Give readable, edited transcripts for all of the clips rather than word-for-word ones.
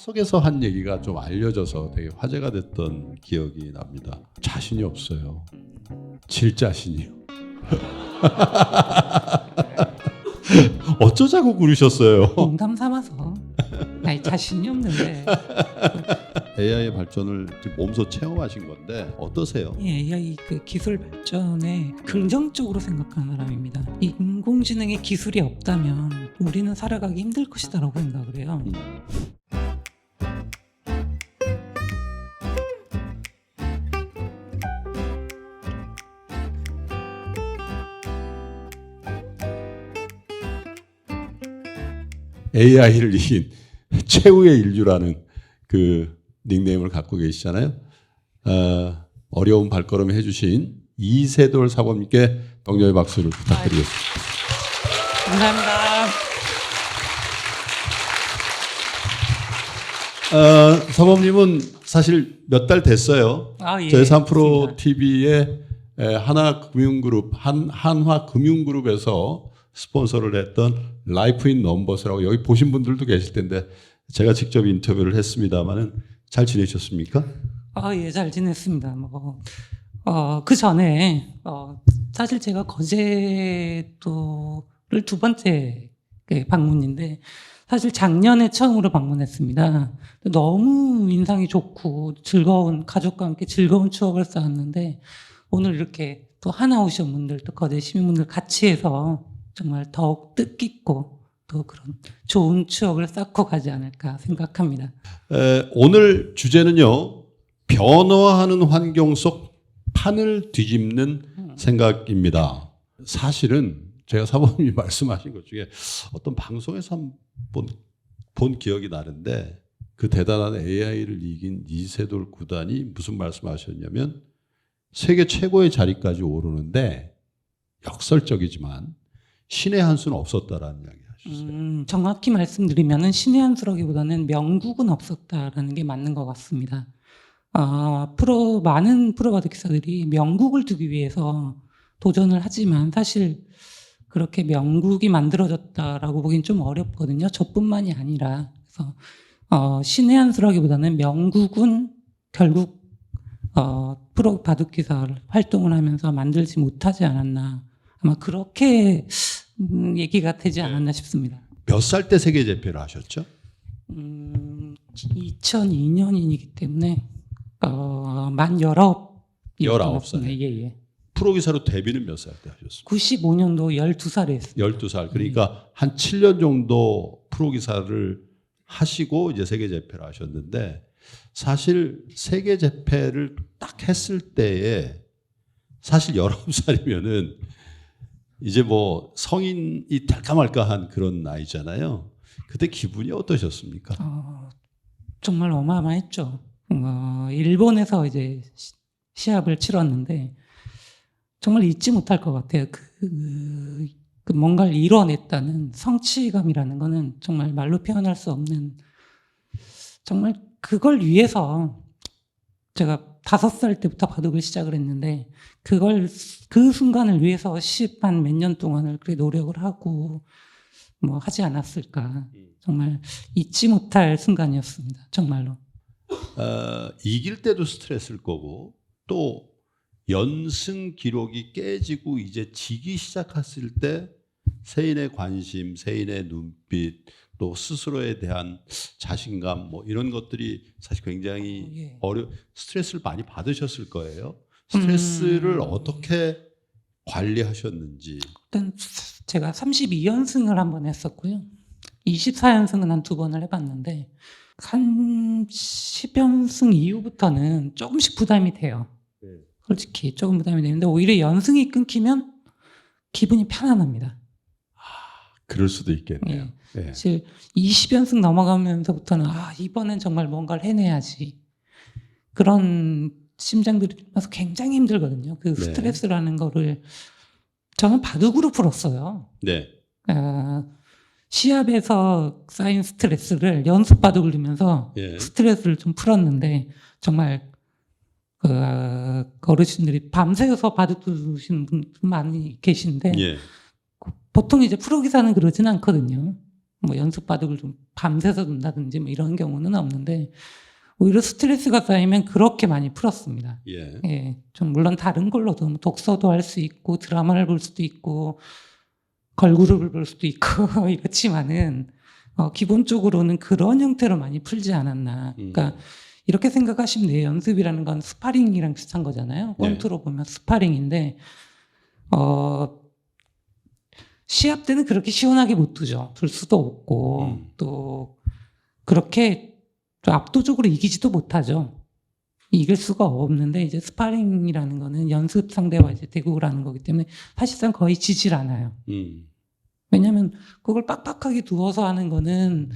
타석에서 한 얘기가 좀 알려져서 되게 화제가 됐던 기억이 납니다. 자신이 없어요. 질 자신이요. 어쩌자고 그러셨어요? 농담 삼아서. 아니, 자신이 없는데. AI의 발전을 몸소 체험하신 건데 어떠세요? AI 그 기술 발전에 긍정적으로 생각하는 사람입니다. 인공지능의 기술이 없다면 우리는 살아가기 힘들 것이다라고 생각을 해요. AI를 이긴 최후의 인류라는 그 닉네임을 갖고 계시잖아요. 어려운 발걸음 해주신 이세돌 사범님께 동료의 박수를 부탁드리겠습니다. 감사합니다. 사범님은 사실 몇 달 됐어요. 예, 저희 3프로 맞습니다. TV의 하나금융그룹 한화금융그룹에서 스폰서를 했던 라이프 인 넘버스라고 여기 보신 분들도 계실 텐데 제가 직접 인터뷰를 했습니다만은 잘 지내셨습니까? 예, 잘 지냈습니다. 그 전에 사실 제가 거제도를 두 번째 방문인데 사실 작년에 처음으로 방문했습니다. 너무 인상이 좋고 즐거운 가족과 함께 즐거운 추억을 쌓았는데 오늘 이렇게 또 하나오션 분들 또 거제 시민분들 같이 해서 정말 더욱 뜻깊고 또 그런 좋은 추억을 쌓고 가지 않을까 생각합니다. 오늘 주제는요. 변화하는 환경 속 판을 뒤집는 생각입니다. 사실은 제가 사범님이 말씀하신 것 중에 어떤 방송에서 한번 본 기억이 나는데 그 대단한 AI를 이긴 이세돌 구단이 무슨 말씀하셨냐면 세계 최고의 자리까지 오르는데 역설적이지만 신의 한 수는 없었다라는 이야기 하셨어요. 정확히 말씀드리면은 신의 한 수라기보다는 명국은 없었다라는 게 맞는 것 같습니다. 많은 프로바둑 기사들이 명국을 두기 위해서 도전을 하지만 사실 그렇게 명국이 만들어졌다라고 보기엔 좀 어렵거든요. 저뿐만이 아니라. 그래서 신의 한 수라기보다는 명국은 결국 프로 바둑 기사 활동을 하면서 만들지 못하지 않았나. 아마 그렇게 얘기가 되지 않았나 싶습니다. 몇 살 때 세계 재패를 하셨죠? 2002년이기 때문에 만 19살. 예. 프로기사로 데뷔는 몇 살 때 하셨습니까? 95년도 12살에 했습니다. 12살. 그러니까 한 7년 정도 프로기사를 하시고 이제 세계 재패를 하셨는데 사실 세계 재패를 딱 했을 때에 사실 19살이면은 이제 뭐 성인이 될까 말까한 그런 나이잖아요. 그때 기분이 어떠셨습니까? 정말 어마어마했죠. 일본에서 이제 시합을 치렀는데 정말 잊지 못할 것 같아요. 그 뭔가를 이뤄냈다는 성취감이라는 거는 정말 말로 표현할 수 없는 정말 그걸 위해서 제가 5살 때부터 바둑을 시작을 했는데 그 순간을 위해서 한 몇 년 동안을 그렇게 노력을 하고 뭐 하지 않았을까. 정말 잊지 못할 순간이었습니다. 정말로. 이길 때도 스트레스일 거고 또 연승 기록이 깨지고 이제 지기 시작했을 때 세인의 관심, 세인의 눈빛, 또 스스로에 대한 자신감 뭐 이런 것들이 사실 굉장히 스트레스를 많이 받으셨을 거예요. 스트레스를 어떻게 관리하셨는지. 일단 제가 32연승을 한 번 했었고요. 24연승은 한 2번을 해봤는데 한 10연승 이후부터는 조금씩 부담이 돼요. 솔직히 조금 부담이 되는데 오히려 연승이 끊기면 기분이 편안합니다. 그럴 수도 있겠네요. 예. 사실 20연승 넘어가면서부터는 이번엔 정말 뭔가를 해내야지. 그런 심장들이 들면서 굉장히 힘들거든요. 그 스트레스라는 거를 저는 바둑으로 풀었어요. 네. 시합에서 쌓인 스트레스를 연습 바둑을 두면서 스트레스를 좀 풀었는데 정말 어르신들이 밤새서 바둑 두시는 분 많이 계신데 보통 이제 프로기사는 그러진 않거든요. 뭐 연습 바둑을 좀 밤새서 둔다든지 뭐 이런 경우는 없는데 오히려 스트레스가 쌓이면 그렇게 많이 풀었습니다. 예. 예, 좀 물론 다른 걸로도 뭐 독서도 할 수 있고 드라마를 볼 수도 있고 걸그룹을 볼 수도 있고 이렇지만은 기본적으로는 그런 형태로 많이 풀지 않았나. 그러니까 이렇게 생각하시면 돼요. 연습이라는 건 스파링이랑 비슷한 거잖아요. 권투로 보면 스파링인데 시합 때는 그렇게 시원하게 못 두죠. 둘 수도 없고 또 그렇게 좀 압도적으로 이기지도 못하죠. 이길 수가 없는데 이제 스파링이라는 거는 연습 상대와 이제 대국을 하는 거기 때문에 사실상 거의 지질 않아요. 왜냐하면 그걸 빡빡하게 두어서 하는 거는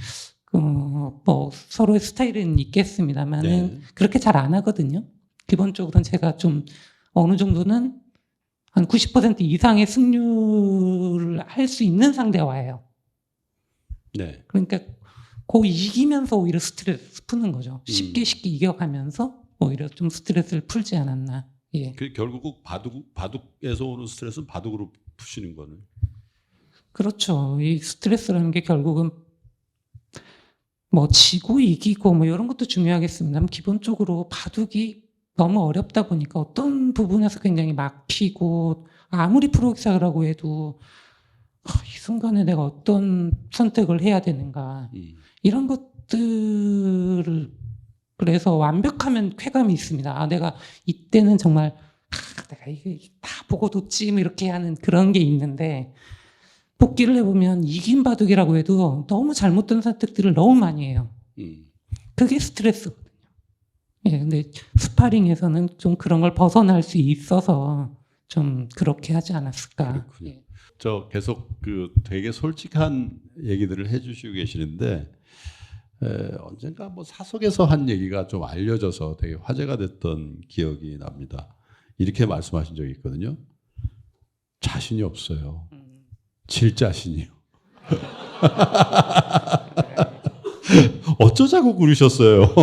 뭐 서로의 스타일은 있겠습니다만은 네. 그렇게 잘 안 하거든요. 기본적으로는 제가 좀 어느 정도는 한 90% 이상의 승률을 할 수 있는 상대와예요. 네. 그러니까 그 이기면서 오히려 스트레스 푸는 거죠. 쉽게 이겨가면서 오히려 좀 스트레스를 풀지 않았나. 예. 그 결국 바둑에서 오는 스트레스는 바둑으로 푸시는 거는. 그렇죠. 이 스트레스라는 게 결국은 뭐 지고 이기고 뭐 이런 것도 중요하겠습니다만 기본적으로 바둑이 너무 어렵다 보니까 어떤 부분에서 굉장히 막히고 아무리 프로 기사라고 해도 이 순간에 내가 어떤 선택을 해야 되는가 이런 것들을 그래서 완벽하면 쾌감이 있습니다. 내가 이때는 정말 내가 이게 다 보고 뒀지 뭐 이렇게 하는 그런 게 있는데 복귀를 해보면 이긴 바둑이라고 해도 너무 잘못된 선택들을 너무 많이 해요. 그게 스트레스거든요. 예, 근데 스파링에서는 좀 그런 걸 벗어날 수 있어서 좀 그렇게 하지 않았을까. 그렇군요. 예. 저 계속 그 되게 솔직한 얘기들을 해주시고 계시는데 언젠가 뭐 사석에서 한 얘기가 좀 알려져서 되게 화제가 됐던 기억이 납니다. 이렇게 말씀하신 적이 있거든요. 자신이 없어요. 질 자신이요. 어쩌자고 그러셨어요.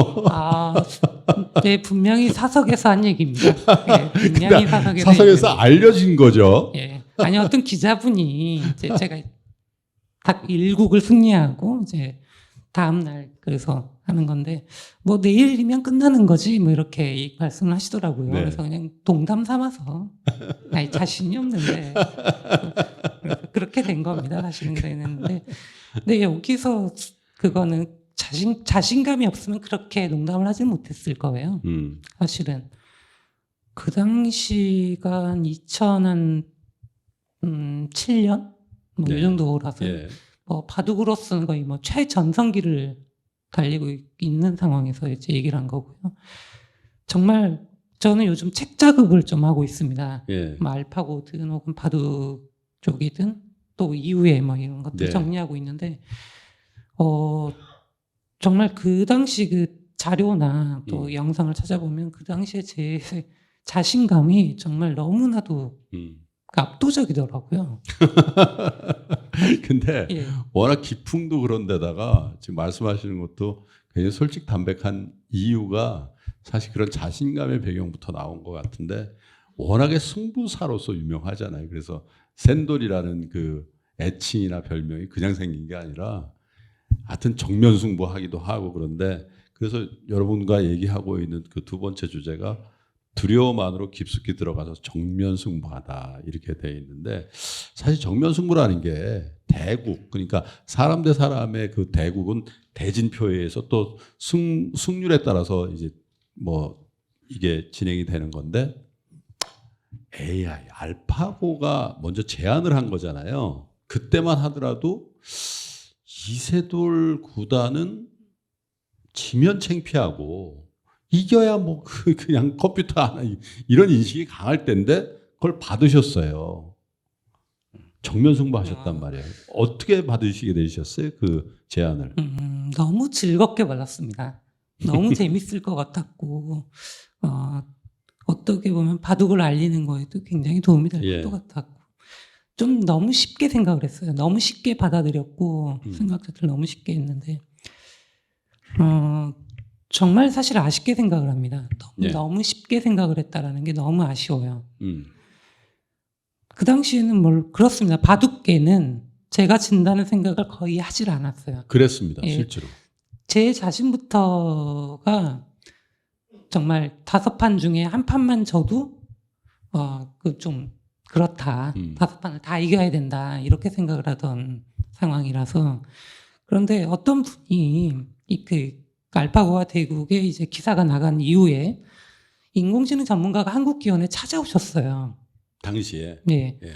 네, 분명히 사석에서 한 얘기입니다. 예, 분명히 그러니까 사석에서. 사석에서 알려진 거죠. 예. 아니, 어떤 기자분이 이제 제가 딱 1국을 승리하고 이제 다음날 그래서 하는 건데 뭐 내일이면 끝나는 거지 뭐 이렇게 말씀을 하시더라고요. 네. 그래서 그냥 농담 삼아서 아니 자신이 없는데 그래서 그렇게 된 겁니다. 사실은 그랬는데 근데 여기서 그거는 자신감이 없으면 그렇게 농담을 하지 못했을 거예요. 사실은 그 당시가 한 2007년 뭐 네. 이 정도라서 예. 뭐 바둑으로서는 거의 뭐 최전성기를 달리고 있는 상황에서 이제 얘기를 한 거고요. 정말 저는 요즘 책 작업을 좀 하고 있습니다. 예. 뭐 알파고든 혹은 바둑 쪽이든 또 이후에 뭐 이런 것들 네. 정리하고 있는데 정말 그 당시 그 자료나 또 영상을 찾아보면 그 당시에 제 자신감이 정말 너무나도 압도적이더라고요. 근데 예. 워낙 기풍도 그런데다가 지금 말씀하시는 것도 굉장히 솔직 담백한 이유가 사실 그런 자신감의 배경부터 나온 것 같은데 워낙에 승부사로서 유명하잖아요. 그래서 샌돌이라는 그 애칭이나 별명이 그냥 생긴 게 아니라 하여튼 정면 승부하기도 하고 그런데 그래서 여러분과 얘기하고 있는 그 두 번째 주제가 두려움 안으로 깊숙이 들어가서 정면 승부하다 이렇게 돼 있는데 사실 정면 승부라는 게 대국 그러니까 사람 대 사람의 그 대국은 대진표에 의해서 또 승률에 따라서 이제 뭐 이게 진행이 되는 건데 AI 알파고가 먼저 제안을 한 거잖아요. 그때만 하더라도 이세돌 구단은 지면 창피하고 이겨야 뭐 그냥 컴퓨터 하나 이런 인식이 강할 때인데 그걸 받으셨어요. 정면 승부하셨단 말이에요. 어떻게 받으시게 되셨어요? 그 제안을. 너무 즐겁게 받았습니다. 너무 재밌을 것 같았고 어떻게 보면 바둑을 알리는 거에도 굉장히 도움이 될 것도 같았고 좀 너무 쉽게 생각을 했어요. 너무 쉽게 받아들였고 생각 자체를 너무 쉽게 했는데 정말 사실 아쉽게 생각을 합니다. 너무 쉽게 생각을 했다라는 게 너무 아쉬워요. 그 당시에는 그렇습니다. 바둑계는 제가 진다는 생각을 거의 하질 않았어요. 그랬습니다. 예. 실제로. 제 자신부터가 정말 5판 중에 한 판만 져도 그 좀 그렇다. 5판을 다 이겨야 된다. 이렇게 생각을 하던 상황이라서. 그런데 어떤 분이 그 알파고와 대국에 이제 기사가 나간 이후에 인공지능 전문가가 한국기원에 찾아오셨어요. 당시에. 예. 예.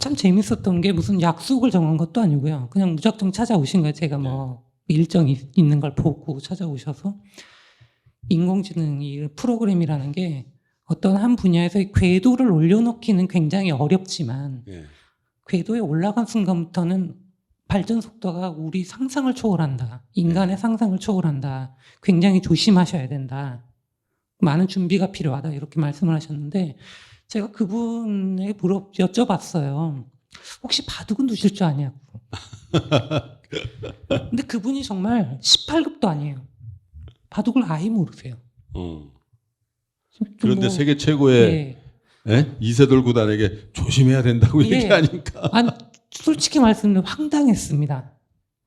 참 재밌었던 게 무슨 약속을 정한 것도 아니고요. 그냥 무작정 찾아오신 거예요. 제가 뭐 일정이 있는 걸 보고 찾아오셔서 인공지능 이 프로그램이라는 게 어떤 한 분야에서 궤도를 올려놓기는 굉장히 어렵지만 예. 궤도에 올라간 순간부터는 발전 속도가 우리 상상을 초월한다. 인간의 상상을 초월한다. 굉장히 조심하셔야 된다. 많은 준비가 필요하다. 이렇게 말씀을 하셨는데 제가 그분에게 여쭤봤어요. 혹시 바둑은 두실 줄 아냐고. 근데 그분이 정말 18급도 아니에요. 바둑을 아예 모르세요. 그런데 뭐, 세계 최고의 예. 예? 이세돌 구단에게 조심해야 된다고 예. 얘기하니까. 아니, 솔직히 말씀드리면 황당했습니다.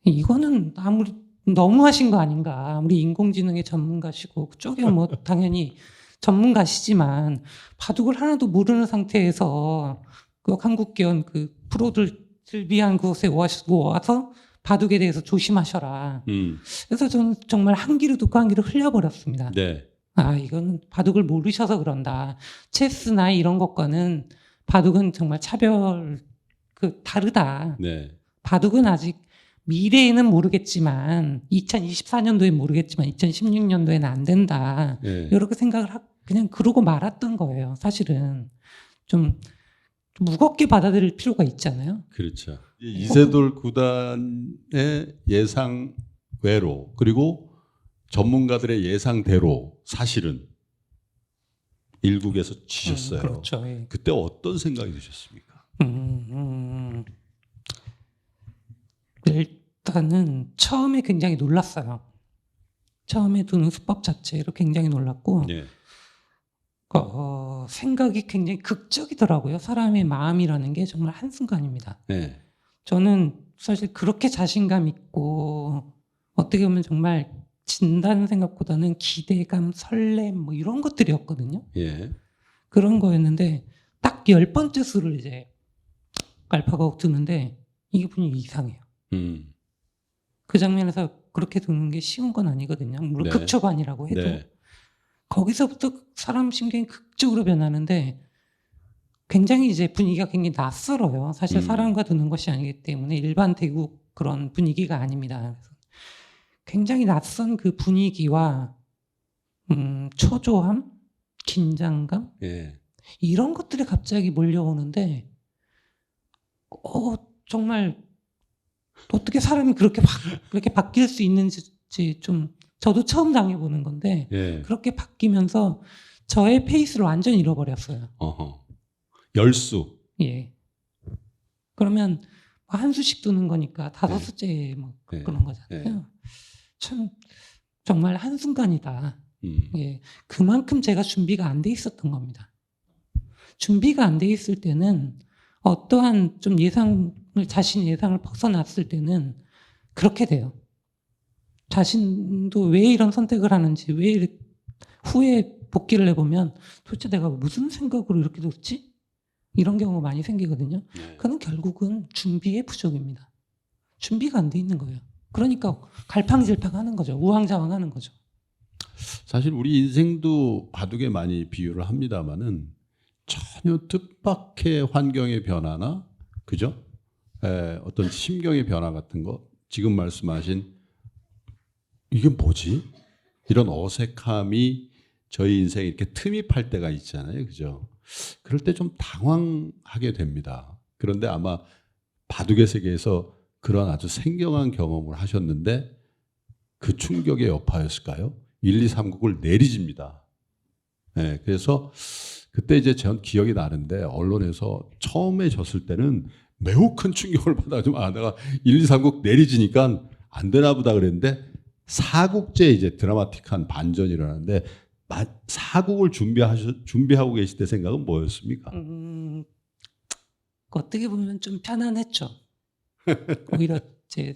이거는 아무리 너무하신 거 아닌가. 아무리 인공지능의 전문가시고 그쪽에 뭐 당연히 전문가시지만 바둑을 하나도 모르는 상태에서 그 한국기원 그 프로들 즐비한 곳에 와서 바둑에 대해서 조심하셔라. 그래서 저는 정말 한 귀로 듣고 한 귀로 흘려버렸습니다. 네. 아, 이건 바둑을 모르셔서 그런다. 체스나 이런 것과는 바둑은 정말 다르다. 네. 바둑은 아직 미래에는 모르겠지만 2024년도에 모르겠지만 2016년도에는 안 된다. 네. 이렇게 생각을 그냥 그러고 말았던 거예요. 사실은 좀 무겁게 받아들일 필요가 있잖아요. 그렇죠. 이세돌 구단의 예상 외로 그리고 전문가들의 예상대로 사실은 일국에서 지셨어요. 그렇죠. 예. 그때 어떤 생각이 드셨습니까? 일단은 처음에 굉장히 놀랐어요. 처음에 두는 수법 자체로 굉장히 놀랐고 네. 생각이 굉장히 극적이더라고요. 사람의 마음이라는 게 정말 한순간입니다. 네. 저는 사실 그렇게 자신감 있고 어떻게 보면 정말 진다는 생각보다는 기대감, 설렘 뭐 이런 것들이었거든요. 예. 그런 거였는데 딱 10번째 수를 이제 알파고 두는데 이게 분위기 이상해요. 그 장면에서 그렇게 두는 게 쉬운 건 아니거든요. 물론 네. 극초반이라고 해도 네. 거기서부터 사람 심경이 극적으로 변하는데 굉장히 이제 분위기가 굉장히 낯설어요. 사실 사람과 두는 것이 아니기 때문에 일반 대국 그런 분위기가 아닙니다. 그래서 굉장히 낯선 그 분위기와 초조함, 긴장감 예. 이런 것들이 갑자기 몰려오는데 정말 어떻게 사람이 그렇게 바뀔 수 있는지 좀 저도 처음 당해보는 건데 예. 그렇게 바뀌면서 저의 페이스를 완전히 잃어버렸어요. 어허. 열수. 예. 그러면 한 수씩 두는 거니까 5수째 뭐 네. 그런 거잖아요. 참 정말 한순간이다. 예. 그만큼 제가 준비가 안 돼 있었던 겁니다. 준비가 안 돼 있을 때는 어떠한 좀 자신의 예상을 벗어났을 때는 그렇게 돼요. 자신도 왜 이런 선택을 하는지, 왜 후에 복귀를 해보면 도대체 내가 무슨 생각으로 이렇게 됐지? 이런 경우가 많이 생기거든요. 네. 그건 결국은 준비의 부족입니다. 준비가 안 돼 있는 거예요. 그러니까 갈팡질팡하는 거죠. 우왕좌왕하는 거죠. 사실 우리 인생도 바둑에 많이 비유를 합니다마는 전혀 뜻밖의 환경의 변화나 그죠? 어떤 심경의 변화 같은 거 지금 말씀하신 이게 뭐지? 이런 어색함이 저희 인생에 이렇게 틈이 팔 때가 있잖아요. 그죠? 그럴 때 좀 당황하게 됩니다. 그런데 아마 바둑의 세계에서 그런 아주 생경한 경험을 하셨는데 그 충격의 여파였을까요? 1, 2, 3국을 내리집니다. 네, 그래서 그때 이제 전 기억이 나는데 언론에서 처음에 졌을 때는 매우 큰 충격을 받아가지고 내가 1, 2, 3국 내리지니까 안 되나 보다 그랬는데 4국제 이제 드라마틱한 반전이 일어나는데 4국을 준비하고 계실 때 생각은 뭐였습니까? 어떻게 보면 좀 편안했죠. 오히려 이제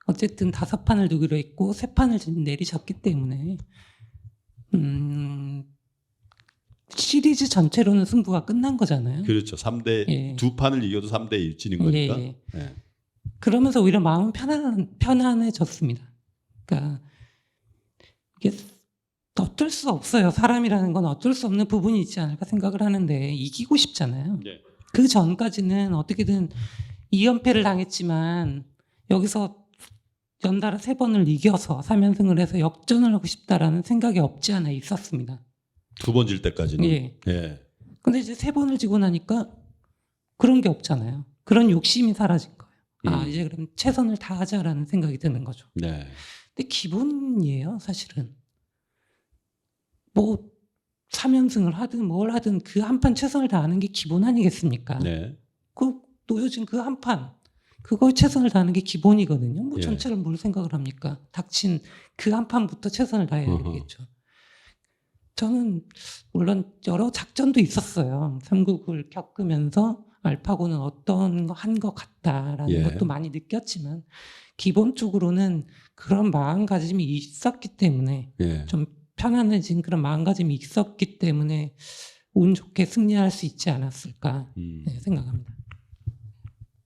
어쨌든 5판을 두기로 했고 3판을 지금 내리셨기 때문에 시리즈 전체로는 승부가 끝난 거잖아요. 그렇죠. 3대 예. 두 판을 이겨도 3대 1 지는 거니까. 예. 예. 그러면서 오히려 마음은 편안해졌습니다. 그러니까 이게 어쩔 수 없어요. 사람이라는 건 어쩔 수 없는 부분이 있지 않을까 생각을 하는데 이기고 싶잖아요. 네. 그 전까지는 어떻게든 2연패를 당했지만 여기서 연달아 3번을 이겨서 3연승을 해서 역전을 하고 싶다라는 생각이 없지 않아 있었습니다. 2번 질 때까지는. 예. 예. 근데 이제 3번을 지고 나니까 그런 게 없잖아요. 그런 욕심이 사라진 거예요. 아, 이제 그럼 최선을 다하자라는 생각이 드는 거죠. 네. 근데 기본이에요, 사실은. 뭐 3연승을 하든 뭘 하든 그 한 판 최선을 다하는 게 기본 아니겠습니까? 네. 그 놓여진 그 한 판, 그거에 최선을 다하는 게 기본이거든요. 뭐 예. 전체를 뭘 생각을 합니까? 닥친 그 한 판부터 최선을 다해야 어허. 되겠죠. 저는 물론 여러 작전도 있었어요. 삼국을 겪으면서 알파고는 어떤 거 한 것 같다라는 예. 것도 많이 느꼈지만 기본적으로는 그런 마음가짐이 있었기 때문에 예. 좀 편안해진 그런 마음가짐이 있었기 때문에 운 좋게 승리할 수 있지 않았을까 네, 생각합니다.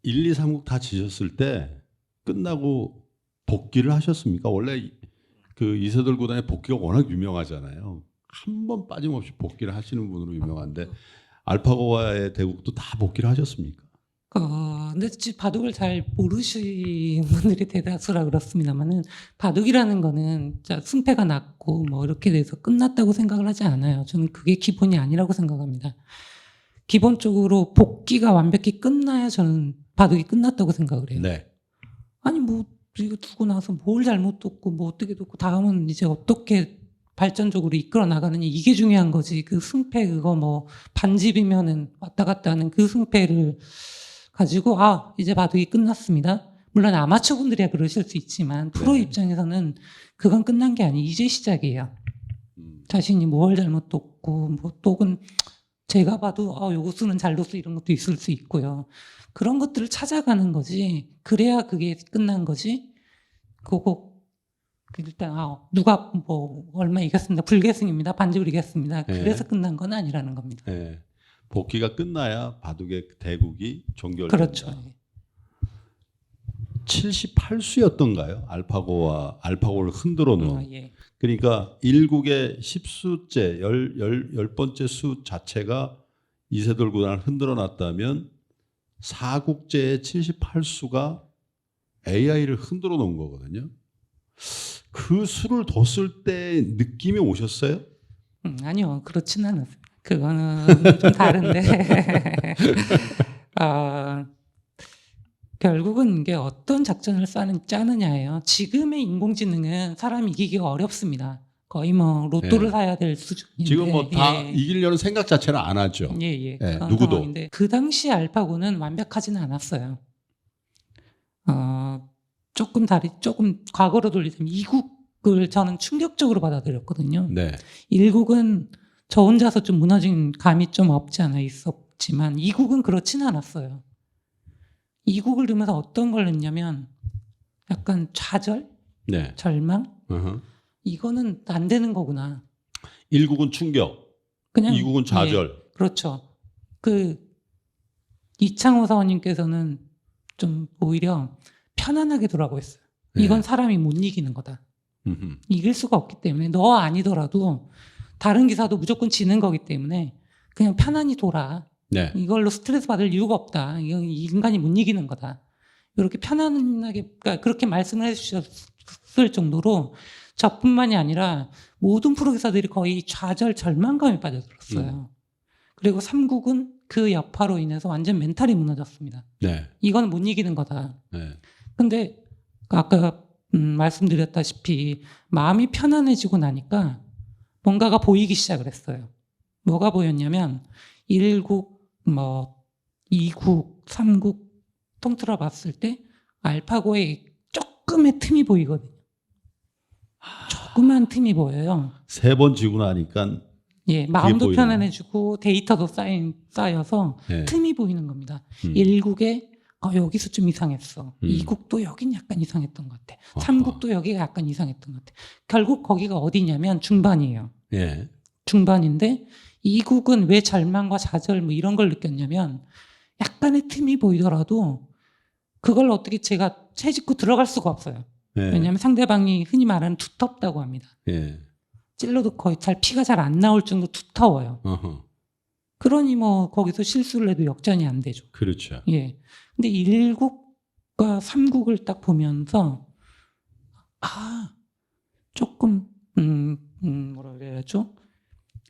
1, 2, 3국 다 지셨을 때 끝나고 복귀를 하셨습니까? 원래 그 이세돌 구단의 복귀가 워낙 유명하잖아요. 한 번 빠짐없이 복귀를 하시는 분으로 유명한데 알파고와의 대국도 다 복귀를 하셨습니까? 근데 바둑을 잘 모르시는 분들이 대다수라 그렇습니다만은 바둑이라는 거는 진짜 승패가 났고 뭐 이렇게 돼서 끝났다고 생각을 하지 않아요. 저는 그게 기본이 아니라고 생각합니다. 기본적으로 복귀가 완벽히 끝나야 저는 바둑이 끝났다고 생각을 해요. 네. 아니 뭐 이거 두고 나서 뭘 잘못 뒀고 뭐 어떻게 뒀고 다음은 이제 어떻게 발전적으로 이끌어 나가느냐 이게 중요한 거지. 그 승패 그거 뭐 반집이면은 왔다 갔다 하는 그 승패를 가지고 이제 바둑이 끝났습니다. 물론 아마추어 분들이야 그러실 수 있지만 프로 네. 입장에서는 그건 끝난 게 아니 이제 시작이에요. 자신이 뭘 잘못 뒀고 뭐 또는 제가 봐도 요거 수는 잘 뒀어 이런 것도 있을 수 있고요. 그런 것들을 찾아가는 거지. 그래야 그게 끝난 거지. 그거 일단 누가 뭐 얼마 이겼습니다. 불계승입니다. 반집을 이겼습니다. 네. 그래서 끝난 건 아니라는 겁니다. 네. 복귀가 끝나야 바둑의 대국이 종결됩니다. 그렇죠. 78수였던가요? 알파고를 흔들어 놓은. 예. 그러니까 1국의 10수째 10번째 수 자체가 이세돌 구단을 흔들어 놨다면 4국제의 78수가 AI를 흔들어 놓은 거거든요. 그 수를 뒀을 때 느낌이 오셨어요? 아니요, 그렇진 않았어요. 그거는 좀 다른데. 결국은 이게 어떤 작전을 짜느냐예요. 지금의 인공지능은 사람 이기기가 어렵습니다. 거의 뭐 로또를 예. 사야 될 수준인데. 지금 뭐 다 예. 이기려는 생각 자체는 안 하죠. 예. 예, 누구도. 상황인데 그 당시 알파고는 완벽하지는 않았어요. 조금 과거로 돌리자면 2국을 저는 충격적으로 받아들였거든요. 네. 1국은 저 혼자서 좀 무너진 감이 좀 없지 않아 있었지만 2국은 그렇지는 않았어요. 2국을 두면서 어떤 걸 넣냐면 약간 좌절, 네. 절망 어허. 이거는 안 되는 거구나. 1국은 충격, 그냥 2국은 좌절. 예, 그렇죠. 그 이창호 사원님께서는 좀 오히려 편안하게 두라고 했어요. 이건 네. 사람이 못 이기는 거다. 음흠. 이길 수가 없기 때문에 너 아니더라도 다른 기사도 무조건 지는 거기 때문에 그냥 편안히 둬라. 네. 이걸로 스트레스 받을 이유가 없다. 이건 인간이 못 이기는 거다. 이렇게 편안하게 그러니까 그렇게 말씀을 해주셨을 정도로 저뿐만이 아니라 모든 프로기사들이 거의 좌절 절망감에 빠져들었어요. 그리고 3국은 그 여파로 인해서 완전 멘탈이 무너졌습니다. 네. 이건 못 이기는 거다. 네. 근데 아까 말씀드렸다시피 마음이 편안해지고 나니까 뭔가가 보이기 시작을 했어요. 뭐가 보였냐면 1국, 2국, 3국 통틀어 봤을 때 알파고의 조금의 틈이 보이거든요. 조그만 틈이 보여요. 3번 지고 나니까 예, 마음도 보이는 편안해지고 데이터도 쌓여서 네. 틈이 보이는 겁니다. 1국에 여기서 좀 이상했어. 음. 2국도 여긴 약간 이상했던 것 같아. 아하. 3국도 여기가 약간 이상했던 것 같아. 결국 거기가 어디냐면 중반이에요. 예. 중반인데 2국은 왜 절망과 좌절 뭐 이런 걸 느꼈냐면 약간의 틈이 보이더라도 그걸 어떻게 제가 채집고 들어갈 수가 없어요. 예. 왜냐하면 상대방이 흔히 말하는 두텁다고 합니다. 예. 찔러도 거의 피가 잘 안 나올 정도 두터워요. 어허. 그러니 뭐 거기서 실수를 해도 역전이 안 되죠. 그렇죠. 예. 근데 1국과 3국을 딱 보면서 조금 뭐라 그래야죠?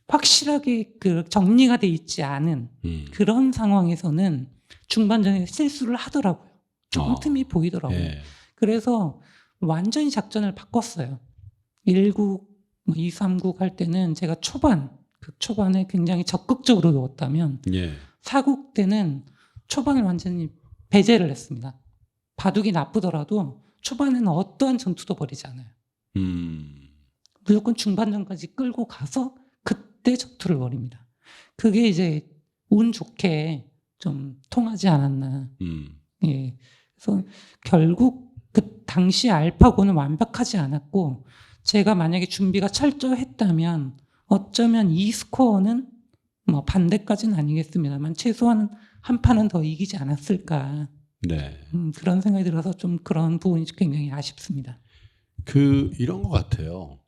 확실하게 그 정리가 돼 있지 않은 그런 상황에서는 중반전에 실수를 하더라고요. 조금 틈이 보이더라고요. 예. 그래서 완전히 작전을 바꿨어요. 1국, 2, 3국 할 때는 제가 초반에 굉장히 적극적으로 넣었다면 예. 4국 때는 초반을 완전히 배제를 했습니다. 바둑이 나쁘더라도 초반에는 어떠한 전투도 벌이지 않아요. 무조건 중반전까지 끌고 가서 그때 전투를 벌입니다. 그게 이제 운 좋게 좀 통하지 않았나. 예. 그래서 결국 그 당시 알파고는 완벽하지 않았고 제가 만약에 준비가 철저했다면 어쩌면 이 스코어는 뭐 반대까지는 아니겠습니다만 최소한 한 판은 더 이기지 않았을까. 네. 그런 생각이 들어서 좀 그런 부분이 굉장히 아쉽습니다. 이런 것 같아요.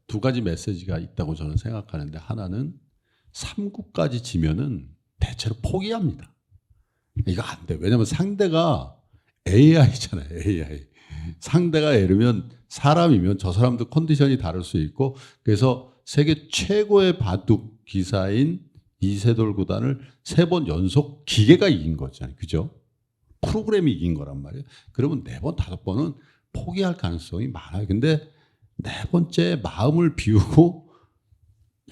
두 가지 메시지가 있다고 저는 생각하는데 하나는 3국까지 지면은 대체로 포기합니다. 이거 안 돼. 왜냐면 상대가 AI잖아요. AI. 상대가 예를 들면 사람이면 저 사람도 컨디션이 다를 수 있고 그래서 세계 최고의 바둑 기사인 이세돌 구단을 3번 연속 기계가 이긴 거잖아요. 그죠? 프로그램이 이긴 거란 말이에요. 그러면 4번, 5번은 포기할 가능성이 많아요. 근데 4번째 마음을 비우고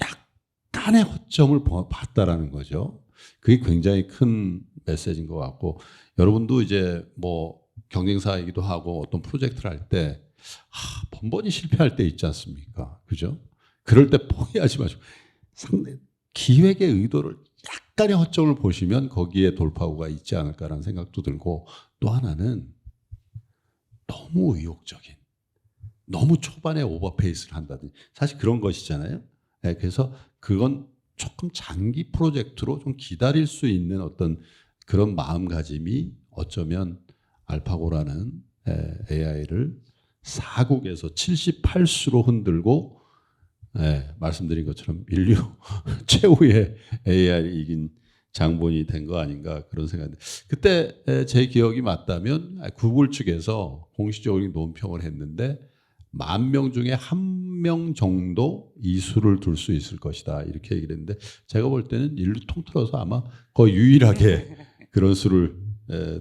약간의 허점을 봤다라는 거죠. 그게 굉장히 큰 메시지인 것 같고 여러분도 이제 뭐 경쟁사이기도 하고 어떤 프로젝트를 할 때 번번이 실패할 때 있지 않습니까? 그죠? 그럴 때 포기하지 마시고 상대 기획의 의도를 약간의 허점을 보시면 거기에 돌파구가 있지 않을까라는 생각도 들고 또 하나는 너무 의욕적인 너무 초반에 오버페이스를 한다든지 사실 그런 것이잖아요. 네, 그래서 그건 조금 장기 프로젝트로 좀 기다릴 수 있는 어떤 그런 마음가짐이 어쩌면 알파고라는 AI를 4국에서 78수로 흔들고 말씀드린 것처럼 인류 최후의 AI를 이긴 장본이 된 거 아닌가 그런 생각인데 그때 제 기억이 맞다면 구글 측에서 공식적으로 논평을 했는데 10,000명 중에 1명 정도 이 수를 둘 수 있을 것이다 이렇게 얘기를 했는데 제가 볼 때는 인류 통틀어서 아마 거의 유일하게 그런 수를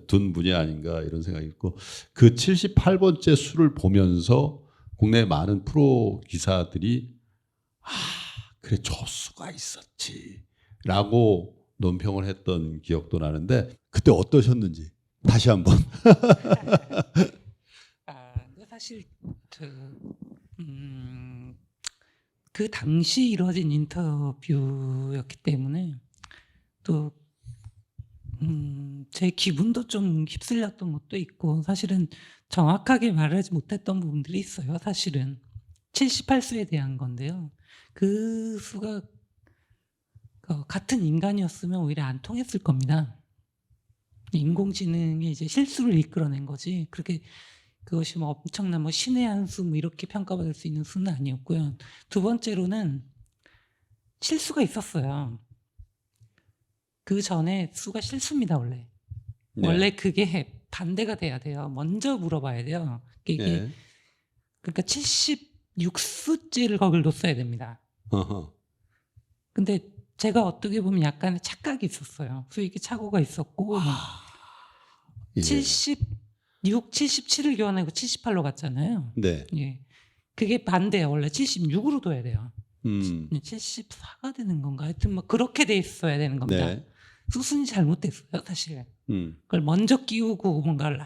둔 분이 아닌가 이런 생각이 있고 그 78번째 수를 보면서 국내 많은 프로 기사들이 그래 저 수가 있었지 라고 논평을 했던 기억도 나는데 그때 어떠셨는지 다시 한번 근데 사실 그 당시 이루어진 인터뷰였기 때문에 또 제 기분도 좀 휩쓸렸던 것도 있고 사실은 정확하게 말하지 못했던 부분들이 있어요. 사실은 78수에 대한 건데요. 그 수가 같은 인간이었으면 오히려 안 통했을 겁니다. 인공지능이 이제 실수를 이끌어낸 거지. 그렇게 그것이 뭐 엄청난 뭐 신의 한 수 뭐 이렇게 평가받을 수 있는 수는 아니었고요. 두 번째로는 실수가 있었어요. 그 전에 수가 실수입니다 원래. 네. 원래 그게 반대가 돼야 돼요. 먼저 물어봐야 돼요. 이게 그러니까 76수째를 거길 놓았어야 됩니다. 근데 제가 어떻게 보면 약간의 착각이 있었어요. 수익이 착오가 있었고 76, 77을 교환하고 78로 갔잖아요. 네. 예. 그게 반대예요. 원래 76으로 둬야 돼요. 74가 되는 건가? 하여튼 뭐 그렇게 돼 있어야 되는 겁니다. 네. 수순이 잘못됐어요, 사실. 그걸 먼저 끼우고 뭔가를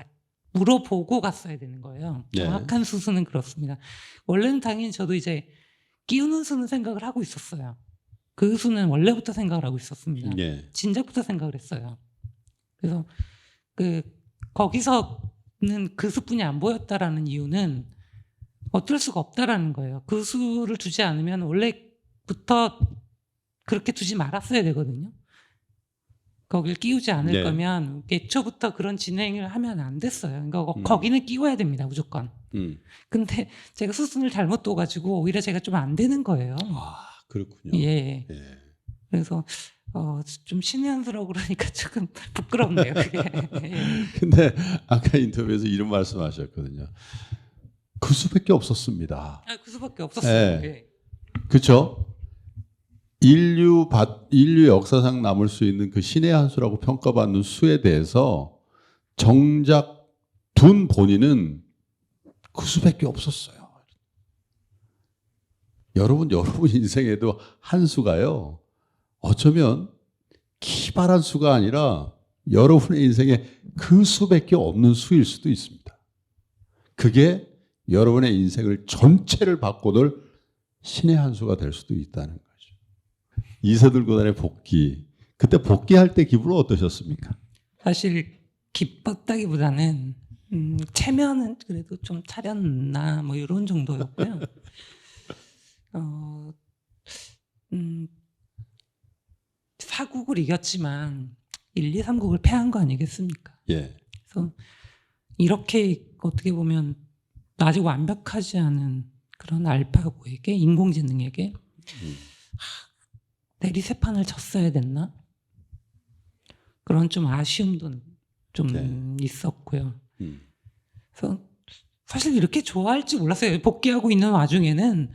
물어보고 갔어야 되는 거예요. 네. 정확한 수순은 그렇습니다. 원래는 당연히 저도 이제 끼우는 수는 생각을 하고 있었어요. 그 수는 원래부터 생각을 하고 있었습니다. 네. 진작부터 생각을 했어요. 그래서 그 거기서는 그 수뿐이 안 보였다라는 이유는 어쩔 수가 없다라는 거예요. 그 수를 두지 않으면 원래부터 그렇게 두지 말았어야 되거든요. 거길 끼우지 않을 네. 거면 애초부터 그런 진행을 하면 안 됐어요. 그러니까 거기는 끼워야 됩니다, 무조건. 근데 제가 수순을 잘못 둬가지고 오히려 제가 좀 안 되는 거예요. 아, 그렇군요. 예. 예. 그래서 좀 신의 한 수라고 그러니까 조금 부끄럽네요. 그게. 예. 근데 아까 인터뷰에서 이런 말씀하셨거든요. 그 수밖에 없었습니다. 그 수밖에 없었어요. 네. 예. 그렇죠? 인류 역사상 남을 수 있는 그 신의 한 수라고 평가받는 수에 대해서 정작 둔 본인은 그 수밖에 없었어요. 여러분 인생에도 한 수가요. 어쩌면 기발한 수가 아니라 여러분의 인생에 그 수밖에 없는 수일 수도 있습니다. 그게 여러분의 인생을 전체를 바꿔놓을 신의 한 수가 될 수도 있다는 거죠. 이세돌 구단의 복귀, 그때 복귀할 때 기분은 어떠셨습니까? 사실 기뻤다기보다는 체면은 그래도 좀 차렸나 뭐 이런 정도였고요. 사국을 이겼지만 1, 2, 3국을 패한 거 아니겠습니까? 예. 그래서 이렇게 어떻게 보면 아직 완벽하지 않은 그런 알파고에게, 인공지능에게 내리 세 판을 졌어야 됐나? 그런 좀 아쉬움도 좀 네. 있었고요. 그래서 사실 이렇게 좋아할지 몰랐어요. 복귀하고 있는 와중에는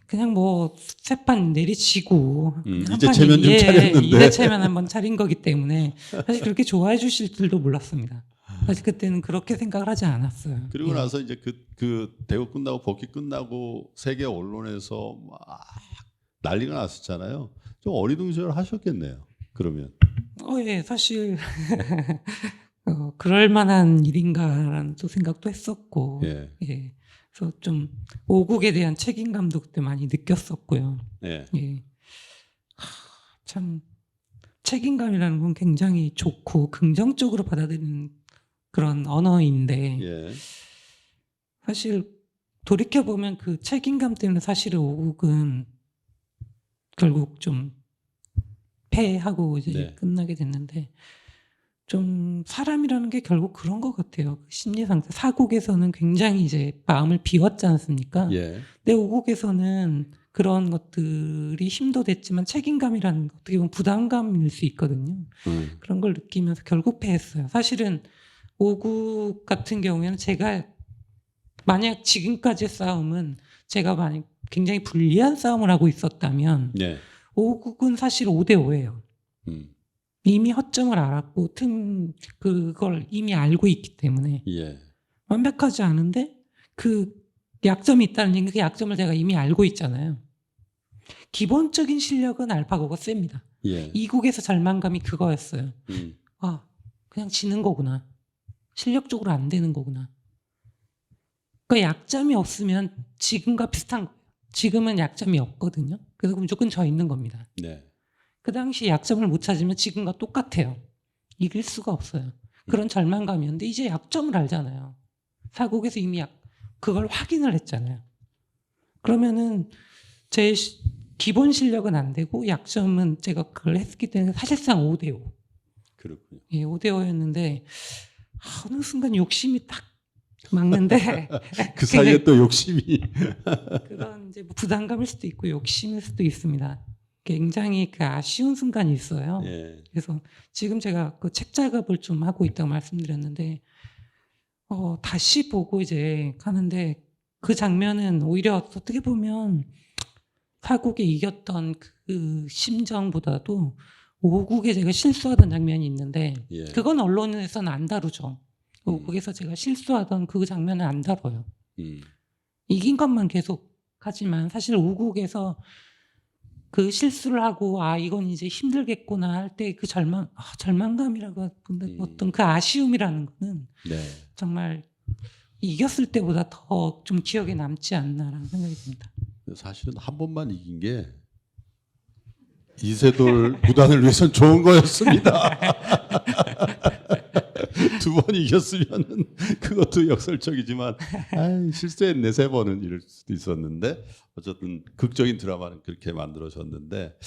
그냥 뭐 세 판 내리치고 이제 체면 좀 차렸는데. 이제 체면 한번 차린 거기 때문에 사실 그렇게 좋아해 주실 줄도 몰랐습니다. 사실 그때는 그렇게 생각을 하지 않았어요. 그리고 예. 나서 이제 그 대국 끝나고 복귀 끝나고 세계 언론에서 막 난리가 났었잖아요. 좀 어리둥절 하셨겠네요. 그러면. 예, 사실 그럴 만한 일인가라는 또 생각도 했었고, 예. 예, 그래서 좀 오국에 대한 책임감도 그때 많이 느꼈었고요. 예. 예, 참 책임감이라는 건 굉장히 좋고 긍정적으로 받아들이는 그런 언어인데, 예. 사실 돌이켜 보면 그 책임감 때문에 사실은 오국은 결국 좀 패하고 이제 네. 끝나게 됐는데, 좀 사람이라는 게 결국 그런 것 같아요. 그 심리 상태. 사국에서는 굉장히 이제 마음을 비웠지 않습니까? 예. 내 오국에서는 그런 것들이 힘도 됐지만 책임감이라는 거, 어떻게 보면 부담감일 수 있거든요. 그런 걸 느끼면서 결국 패했어요. 사실은 오국 같은 경우에는 제가 만약 지금까지의 싸움은 제가 만약 굉장히 불리한 싸움을 하고 있었다면 예. 오국은 사실 5대5예요. 이미 허점을 알았고 그걸 이미 알고 있기 때문에 예. 완벽하지 않은데 그 약점이 있다는 얘기, 그 약점을 제가 이미 알고 있잖아요. 기본적인 실력은 알파고가 셉니다. 예. 이국에서 절망감이 그거였어요. 음. 그냥 지는 거구나. 실력적으로 안 되는 거구나. 그러니까 약점이 없으면 지금과 비슷한 거예요. 지금은 약점이 없거든요. 그래서 무조건 져 있는 겁니다. 네. 그 당시 약점을 못 찾으면 지금과 똑같아요. 이길 수가 없어요. 그런 절망감이었는데 이제 약점을 알잖아요. 사국에서 이미 그걸 확인을 했잖아요. 그러면은 제 기본 실력은 안 되고 약점은 제가 그걸 했기 때문에 사실상 5대5. 그렇군요. 예, 5대5였는데 어느 순간 욕심이 딱 막는데 그 사이에 또 욕심이. 그런 이제 뭐 부담감일 수도 있고 욕심일 수도 있습니다. 굉장히 그 아쉬운 순간이 있어요. 예. 그래서 지금 제가 그 책 작업을 좀 하고 있다고 말씀드렸는데 다시 보고 이제 하는데 그 장면은 오히려 어떻게 보면 사국에 이겼던 그 심정보다도 오국에 제가 실수하던 장면이 있는데 예. 그건 언론에서는 안 다루죠. 오국에서 제가 실수하던 그 장면은 안 다뤄요. 이긴 것만 계속 하지만 사실 오국에서 그 실수를 하고 이건 이제 힘들겠구나 할 때 그 절망감이라고 어떤 그 아쉬움이라는 거는 네. 정말 이겼을 때보다 더 좀 기억에 남지 않나라는 생각이 듭니다. 사실은 한 번만 이긴 게 이세돌 구단을 위해서는 좋은 거였습니다. 두 번 이겼으면은 그것도 역설적이지만 실수했네 세 번은 이럴 수도 있었는데 어쨌든 극적인 드라마는 그렇게 만들어졌는데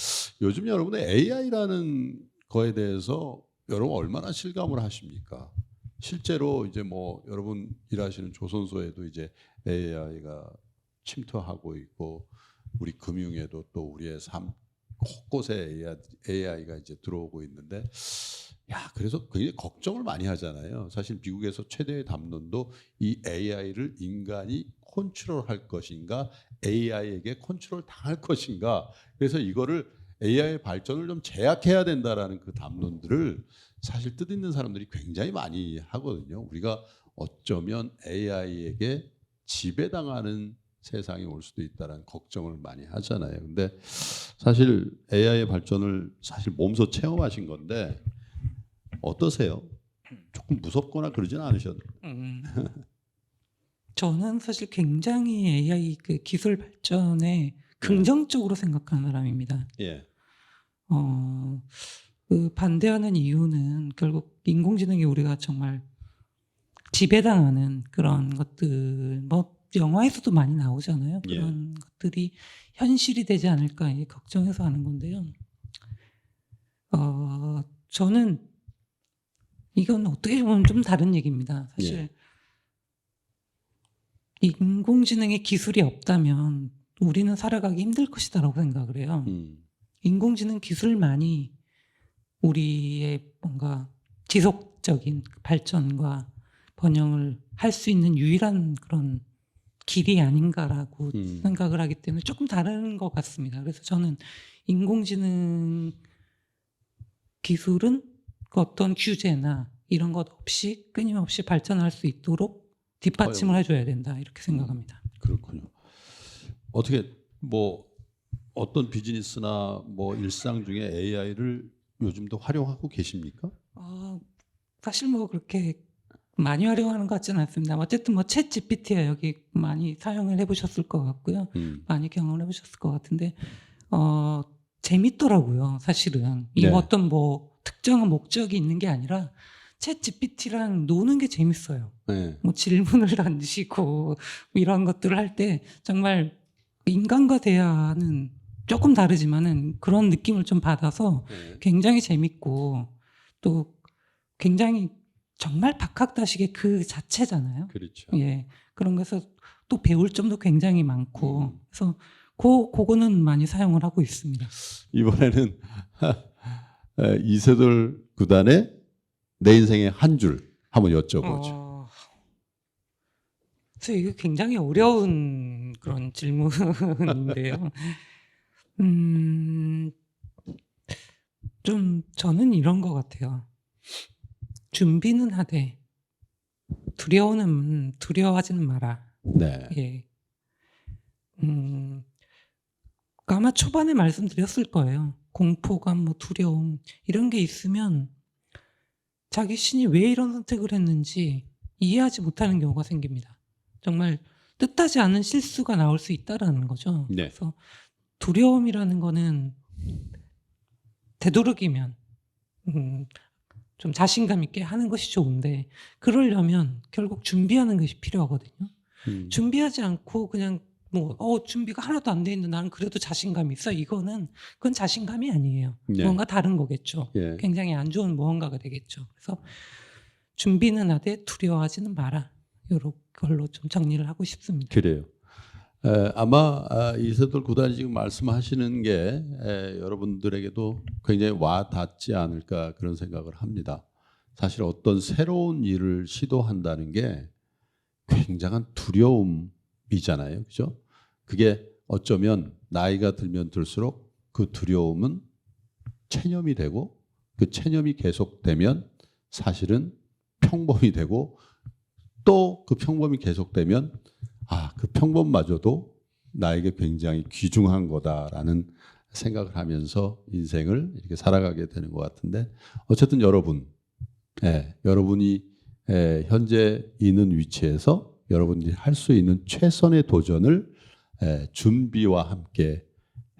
요즘 여러분의 AI라는 거에 대해서 여러분 얼마나 실감을 하십니까? 실제로 이제 뭐 여러분 일하시는 조선소에도 이제 AI가 침투하고 있고 우리 금융에도 또 우리의 삶 곳곳에 AI가 이제 들어오고 있는데 야 그래서 굉장히 걱정을 많이 하잖아요. 사실 미국에서 최대의 담론도 이 AI를 인간이 컨트롤할 것인가 AI에게 컨트롤 당할 것인가 그래서 이거를 AI의 발전을 좀 제약해야 된다라는 그 담론들을 사실 뜻있는 사람들이 굉장히 많이 하거든요. 우리가 어쩌면 AI에게 지배당하는 세상이 올 수도 있다는 걱정을 많이 하잖아요. 근데 사실 AI의 발전을 사실 몸소 체험하신 건데 어떠세요? 조금 무섭거나 그러진 않으셨나요? 저는 사실 굉장히 AI 그 기술 발전에 긍정적으로 생각하는 사람입니다. 예. 그 반대하는 이유는 결국 인공지능이 우리가 정말 지배당하는 그런 것들, 뭐 영화에서도 많이 나오잖아요. 그런 것들이 현실이 되지 않을까 걱정해서 하는 건데요. 저는 이건 어떻게 보면 좀 다른 얘기입니다. 사실 인공지능의 기술이 없다면 우리는 살아가기 힘들 것이다라고 생각을 해요. 인공지능 기술만이 우리의 뭔가 지속적인 발전과 번영을 할 수 있는 유일한 그런 길이 아닌가라고 생각을 하기 때문에 조금 다른 것 같습니다. 그래서 저는 인공지능 기술은 어떤 규제나 이런 것 없이 끊임없이 발전할 수 있도록 뒷받침을 해줘야 된다 이렇게 생각합니다. 그렇군요. 어떻게 뭐 어떤 비즈니스나 뭐 일상 중에 AI를 요즘도 활용하고 계십니까? 사실 뭐 그렇게 많이 활용하는 것 같지는 않습니다. 어쨌든 뭐 챗 GPT야 여기 많이 사용을 해보셨을 것 같고요. 많이 경험을 해보셨을 것 같은데 재밌더라고요. 사실은 이 네. 어떤 뭐 특정한 목적이 있는 게 아니라 챗 GPT랑 노는 게 재밌어요. 네. 뭐 질문을 던지고 이런 것들을 할 때 정말 인간과 대화는 조금 다르지만은 그런 느낌을 좀 받아서 굉장히 재밌고 또 굉장히 정말 박학다식의 그 자체잖아요. 그렇죠. 예. 그런 거에서 또 배울 점도 굉장히 많고 그래서 그거는 많이 사용을 하고 있습니다. 이번에는 이세돌 구단의 내 인생의 한 줄 한번 여쭤보죠. 그래서 이게 굉장히 어려운 그런 질문인데요. 좀 저는 이런 것 같아요. 준비는 하되 두려워하지는 마라. 네. 예. 아마 초반에 말씀드렸을 거예요. 공포감, 뭐 두려움 이런 게 있으면 자기 신이 왜 이런 선택을 했는지 이해하지 못하는 경우가 생깁니다. 정말 뜻하지 않은 실수가 나올 수 있다라는 거죠. 네. 그래서 두려움이라는 거는 되도록이면 좀 자신감 있게 하는 것이 좋은데 그러려면 결국 준비하는 것이 필요하거든요. 준비하지 않고 그냥 뭐 준비가 하나도 안 돼 있는데 나는 그래도 자신감이 있어. 그건 자신감이 아니에요. 네. 뭔가 다른 거겠죠. 예. 굉장히 안 좋은 무언가가 되겠죠. 그래서 준비는 하되 두려워하지는 마라. 이런 걸로 좀 정리를 하고 싶습니다. 그래요. 아마 이세돌 구단이 지금 말씀하시는 게 여러분들에게도 굉장히 와 닿지 않을까 그런 생각을 합니다. 사실 어떤 새로운 일을 시도한다는 게 굉장한 두려움이잖아요. 그죠? 그게 어쩌면 나이가 들면 들수록 그 두려움은 체념이 되고 그 체념이 계속되면 사실은 평범이 되고 또 그 평범이 계속되면 그 평범마저도 나에게 굉장히 귀중한 거다라는 생각을 하면서 인생을 이렇게 살아가게 되는 것 같은데 어쨌든 여러분이 현재 있는 위치에서 여러분들이 할 수 있는 최선의 도전을 준비와 함께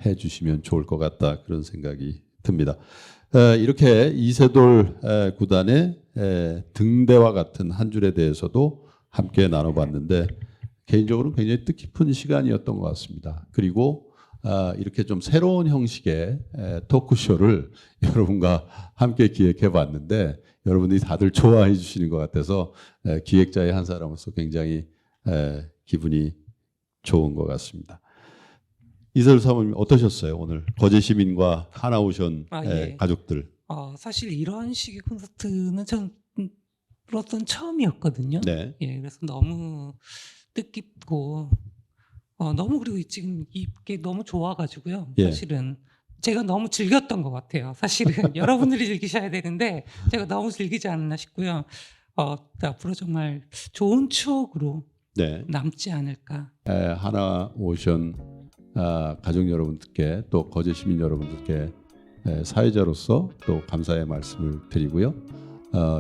해주시면 좋을 것 같다 그런 생각이 듭니다. 이렇게 이세돌 구단의 등대와 같은 한 줄에 대해서도 함께 나눠봤는데 개인적으로 굉장히 뜻깊은 시간이었던 것 같습니다. 그리고 이렇게 좀 새로운 형식의 토크쇼를 여러분과 함께 기획해 봤는데 여러분들이 다들 좋아해 주시는 것 같아서 기획자의 한 사람으로서 굉장히 기분이 좋은 것 같습니다. 이세돌 사모님 어떠셨어요? 오늘 거제 시민과 하나오션 예. 가족들. 사실 이런 식의 콘서트는 저로서는 처음이었거든요. 네. 예, 그래서 너무 뜻깊고 너무 그리고 지금 이게 너무 좋아가지고요. 예. 사실은 제가 너무 즐겼던 것 같아요. 사실은 여러분들이 즐기셔야 되는데 제가 너무 즐기지 않나 싶고요. 앞으로 정말 좋은 추억으로 네. 남지 않을까. 하나오션 가족 여러분들께 또 거제 시민 여러분들께 사회자로서 또 감사의 말씀을 드리고요.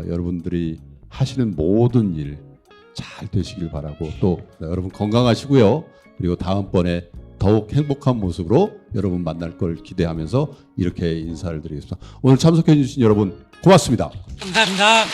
여러분들이 하시는 모든 일 잘 되시길 바라고 또 여러분 건강하시고요. 그리고 다음번에 더욱 행복한 모습으로 여러분 만날 걸 기대하면서 이렇게 인사를 드리겠습니다. 오늘 참석해 주신 여러분 고맙습니다. 감사합니다.